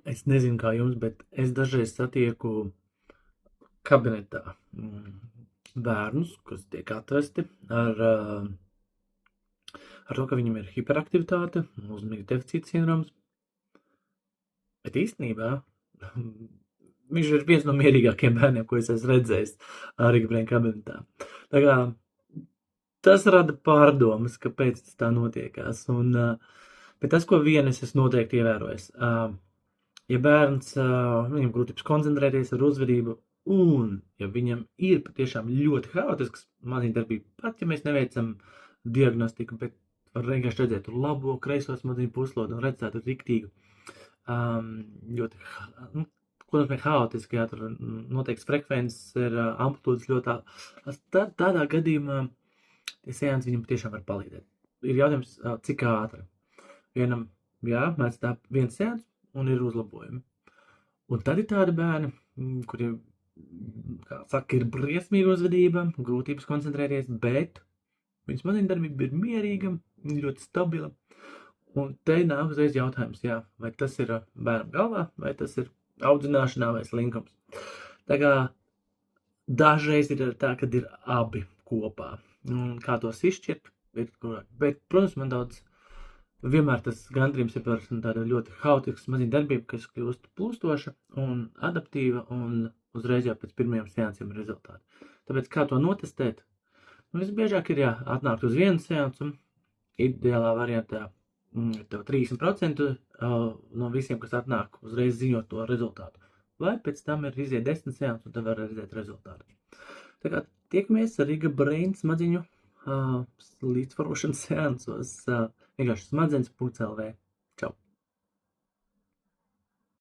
Es nezinu, kā jums, bet es dažreiz satieku kabinetā bērnus, kas tiek atvesti ar to, ka viņam ir hiperaktivitāte, uzmanības deficīta sindroms. Bet īstenībā viņš ir viens no mierīgākiem bērniem, ko es esmu redzējis Rīgas Brain kabinetā. Tā kā tas rada pārdomas, kāpēc tas tā notiekās. Bet tas, ko vien es esmu noteikti ievērojis, ja bērns, viņam grūtības koncentrēties ar uzvedību, un ja viņam ir patiešām ļoti haotisks maziņdarbība, pat ja mēs neveicam diagnostiku, bet var vienkārši redzēt tur labo, kreiso smadzeņu puslodu un redzēt tur riktīgu, ļoti, ko nozīmē haotiski, jā, tur noteikts frekvences ir amplitūdas ļoti tādā gadījumā tie seansi viņam tiešām var palīdzēt. Ir jautājums, cik ātri. Vienam, jā, mēs tā viens seans un ir uzlabojumi. Un tad ir tādi bērni, kuriem, kā saka, ir briesmīga uzvedība, grūtības koncentrēties, bet viņas maziņdarbība ir mierīga, ļoti stabila. Un te nāk uzreiz jautājums, jā, vai tas ir bērnam galvā, vai tas ir audzināšanā vai slinkums. Tā kā dažreiz ir tā, kad ir abi kopā. Kā tos izšķirt, bet, protams, man daudz vienmēr tas gandrījums ir par tādu ļoti haotisku maziņu darbību, kas kļūst plūstoša un adaptīva un uzreiz jau pēc pirmajiem seansiem ir rezultāti. Tāpēc kā to notestēt? Visbiežāk ir atnākt uz vienu seansu, ideālā variantā tev 30% no visiem, kas atnāk, uzreiz ziņot to rezultātu. Vai pēc tam ir iziet 10 seansu un tad var redzēt rezultātu. Tā kā tiekamies ar Riga Brain smadziņu līdzsvarošanas seansos vienkārši smadzenes.lv.